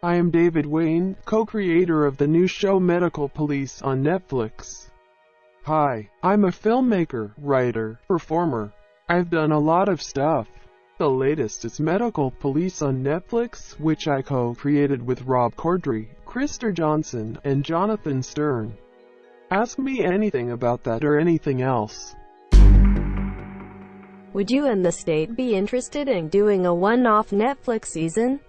I am David Wain, co-creator of the new show Medical Police on Netflix. Hi, I'm a filmmaker, writer, performer. I've done a lot of stuff. The latest is Medical Police on Netflix, which I co-created with Rob Corddry, Krister and Jonathan Stern. Ask me anything about that or anything else. Would you and the state be interested in doing a one-off Netflix season?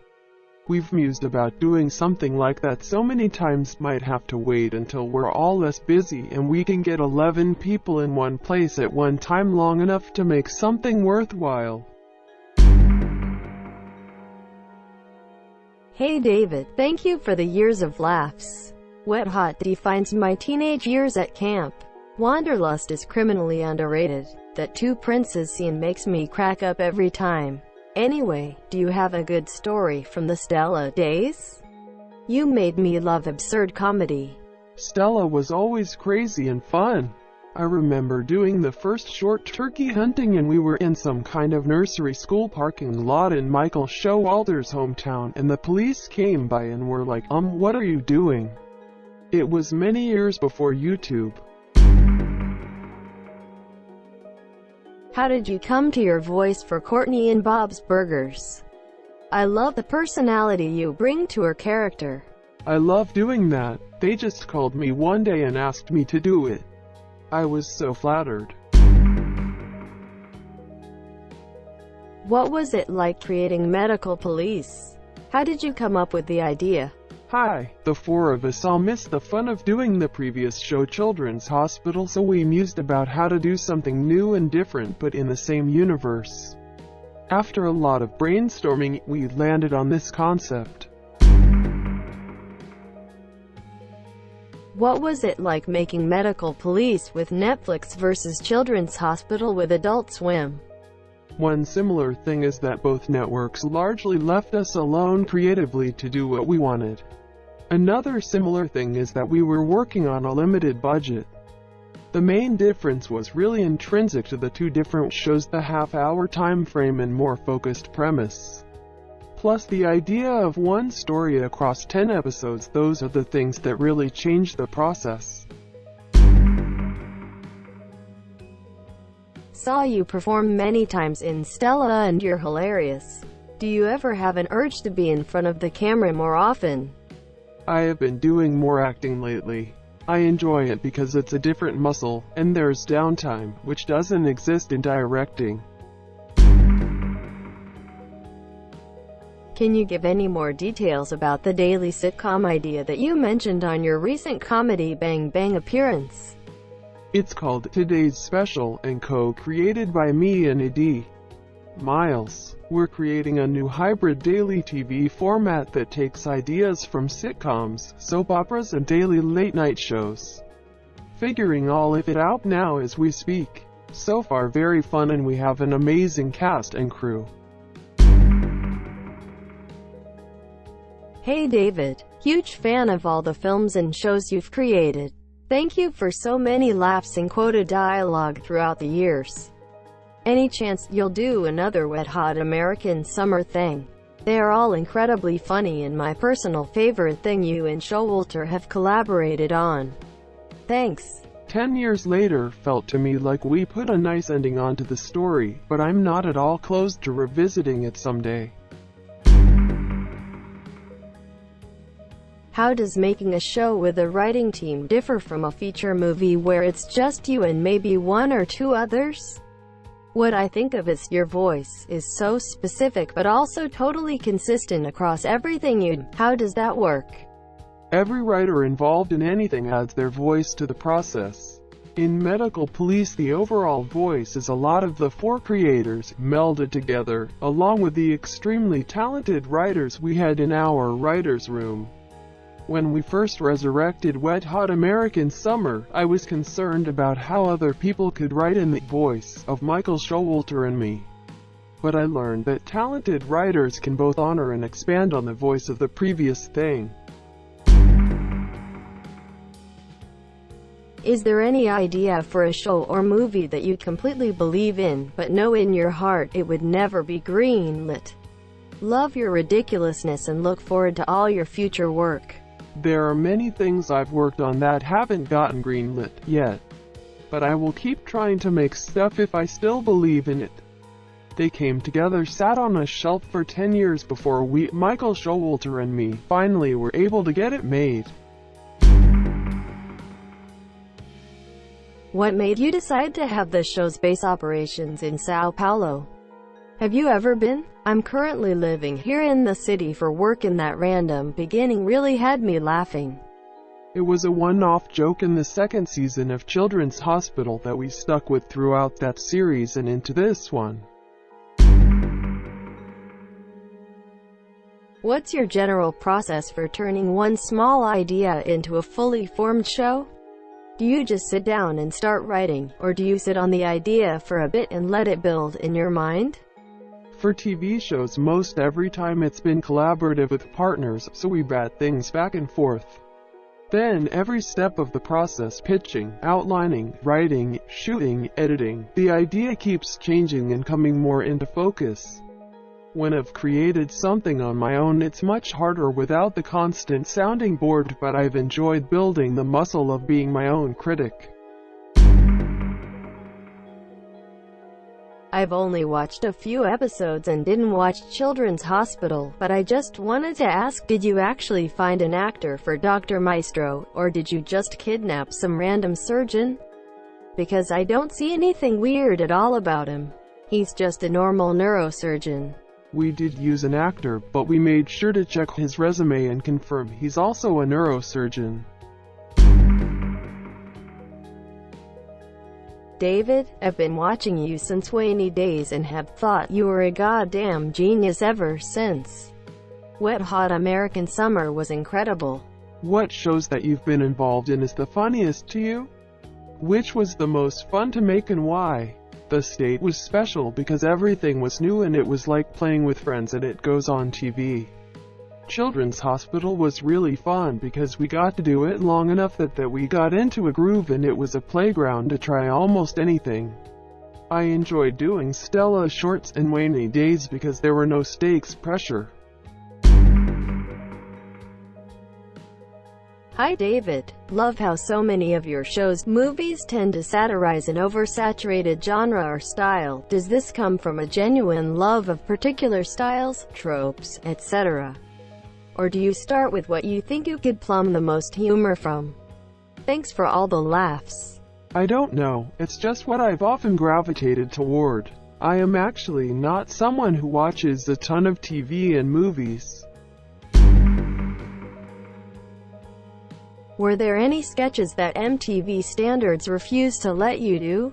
We've mused about doing something like that so many times, might have to wait until we're all less busy and we can get 11 people in one place at one time long enough to make something worthwhile. Hey David, thank you for the years of laughs. Wet Hot defines my teenage years at camp. Wanderlust is criminally underrated. That two princes scene makes me crack up every time. Anyway, do you have a good story from the Stella days? You made me love absurd comedy. Stella was always crazy and fun. I remember doing the first short turkey hunting and we were in some kind of nursery school parking lot in Michael Showalter's hometown, and the police came by and were like, what are you doing? It was many years before YouTube. How did you come to your voice for Courtney in Bob's Burgers? I love the personality you bring to her character. I love doing that. They just called me one day and asked me to do it. I was so flattered. What was it like creating Medical Police? How did you come up with the idea? Hi, the four of us all missed the fun of doing the previous show Children's Hospital, so we mused about how to do something new and different but in the same universe. After a lot of brainstorming, we landed on this concept. What was it like making Medical Police with Netflix versus Children's Hospital with Adult Swim? One similar thing is that both networks largely left us alone creatively to do what we wanted. Another similar thing is that we were working on a limited budget. The main difference was really intrinsic to the two different shows: the half-hour time frame and more focused premise. Plus the idea of one story across 10 episodes. Those are the things that really changed the process. Saw you perform many times in Stella and you're hilarious. Do you ever have an urge to be in front of the camera more often? I have been doing more acting lately. I enjoy it because it's a different muscle, and there's downtime, which doesn't exist in directing. Can you give any more details about the daily sitcom idea that you mentioned on your recent Comedy Bang Bang appearance? It's called Today's Special and co-created by me and Adi Miles. We're creating a new hybrid daily TV format that takes ideas from sitcoms, soap operas and daily late-night shows. Figuring all of it out now as we speak. So far very fun, and we have an amazing cast and crew. Hey David, huge fan of all the films and shows you've created. Thank you for so many laughs and quoted dialogue throughout the years. Any chance you'll do another Wet Hot American Summer thing? They are all incredibly funny and my personal favorite thing you and Showalter have collaborated on. Thanks. 10 years later felt to me like we put a nice ending onto the story, but I'm not at all closed to revisiting it someday. How does making a show with a writing team differ from a feature movie where it's just you and maybe one or two others? What I think of is your voice is so specific but also totally consistent across everything you do. How does that work? Every writer involved in anything adds their voice to the process. In Medical Police, the overall voice is a lot of the four creators melded together, along with the extremely talented writers we had in our writer's room. When we first resurrected Wet Hot American Summer, I was concerned about how other people could write in the voice of Michael Showalter and me. But I learned that talented writers can both honor and expand on the voice of the previous thing. Is there any idea for a show or movie that you completely believe in, but know in your heart it would never be greenlit? Love your ridiculousness and look forward to all your future work. There are many things I've worked on that haven't gotten greenlit yet, but I will keep trying to make stuff if I still believe in it. They came together, sat on a shelf for 10 years before Michael Showalter and me, finally were able to get it made. What made you decide to have the show's base operations in Sao Paulo? Have you ever been? I'm currently living here in the city for work, and that random beginning really had me laughing. It was a one-off joke in the second season of Children's Hospital that we stuck with throughout that series and into this one. What's your general process for turning one small idea into a fully formed show? Do you just sit down and start writing, or do you sit on the idea for a bit and let it build in your mind? For TV shows, most every time it's been collaborative with partners, so we bat things back and forth. Then, every step of the process, pitching, outlining, writing, shooting, editing, the idea keeps changing and coming more into focus. When I've created something on my own, it's much harder without the constant sounding board, but I've enjoyed building the muscle of being my own critic. I've only watched a few episodes and didn't watch Children's Hospital, but I just wanted to ask, did you actually find an actor for Dr. Maestro, or did you just kidnap some random surgeon? Because I don't see anything weird at all about him. He's just a normal neurosurgeon. We did use an actor, but we made sure to check his resume and confirm he's also a neurosurgeon. David, I've been watching you since Wainy days and have thought you were a goddamn genius ever since. Wet Hot American Summer was incredible. What shows that you've been involved in is the funniest to you? Which was the most fun to make and why? The State was special because everything was new and it was like playing with friends and it goes on TV. Children's Hospital was really fun because we got to do it long enough that we got into a groove and it was a playground to try almost anything. I enjoyed doing Stella shorts and Wainy days because there were no stakes pressure. Hi David, love how so many of your shows, movies tend to satirize an oversaturated genre or style. Does this come from a genuine love of particular styles, tropes, etc.? Or do you start with what you think you could plumb the most humor from? Thanks for all the laughs. I don't know, it's just what I've often gravitated toward. I am actually not someone who watches a ton of TV and movies. Were there any sketches that MTV standards refused to let you do?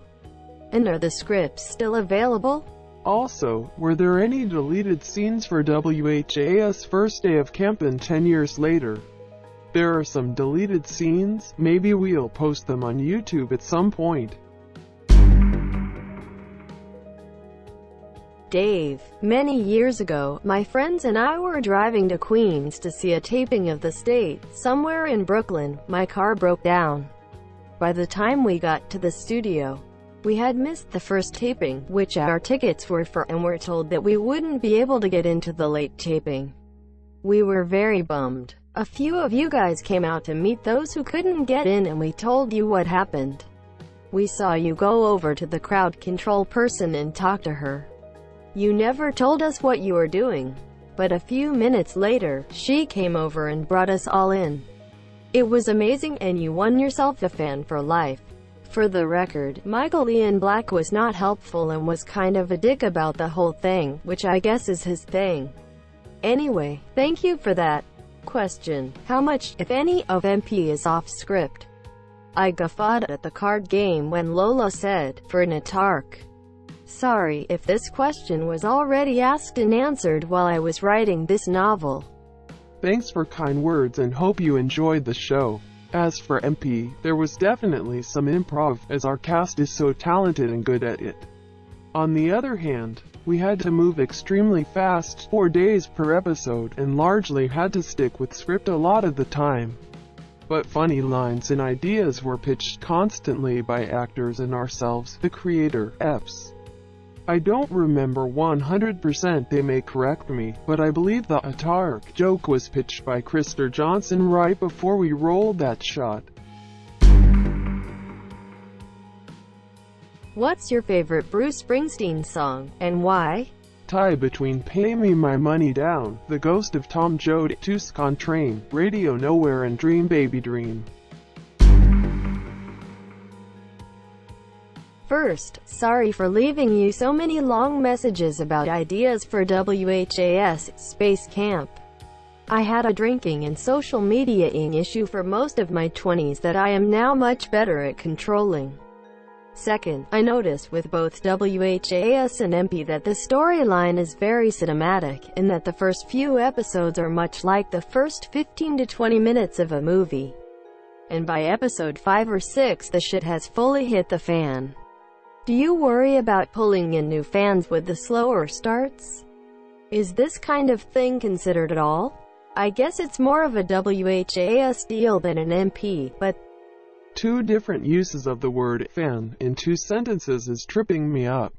And are the scripts still available? Also, were there any deleted scenes for WHAS First Day of Campin' 10 years later? There are some deleted scenes, maybe we'll post them on YouTube at some point. Dave, many years ago, my friends and I were driving to Queens to see a taping of The State. Somewhere in Brooklyn, my car broke down. By the time we got to the studio, we had missed the first taping, which our tickets were for, and were told that we wouldn't be able to get into the late taping. We were very bummed. A few of you guys came out to meet those who couldn't get in and we told you what happened. We saw you go over to the crowd control person and talk to her. You never told us what you were doing, but a few minutes later, she came over and brought us all in. It was amazing and you won yourself a fan for life. For the record, Michael Ian Black was not helpful and was kind of a dick about the whole thing, which I guess is his thing. Anyway, thank you for that. Question: how much, if any, of MP is off script? I guffawed at the card game when Lola said, for Natark. Sorry if this question was already asked and answered while I was writing this novel. Thanks for kind words and hope you enjoyed the show. As for MP, there was definitely some improv, as our cast is so talented and good at it. On the other hand, we had to move extremely fast, 4 days per episode, and largely had to stick with script a lot of the time. But funny lines and ideas were pitched constantly by actors and ourselves, the creator, EPs. I don't remember 100%, they may correct me, but I believe the Atark joke was pitched by Krister Johnson right before we rolled that shot. What's your favorite Bruce Springsteen song, and why? Tie between Pay Me My Money Down, The Ghost of Tom Joad, Tucson Train, Radio Nowhere and Dream Baby Dream. First, sorry for leaving you so many long messages about ideas for WHAS Space Camp. I had a drinking and social media-ing issue for most of my 20s that I am now much better at controlling. Second, I noticed with both WHAS and MP that the storyline is very cinematic, and that the first few episodes are much like the first 15 to 20 minutes of a movie. And by episode 5 or 6 the shit has fully hit the fan. Do you worry about pulling in new fans with the slower starts? Is this kind of thing considered at all? I guess it's more of a WHAS deal than an MP, but two different uses of the word fan in two sentences is tripping me up.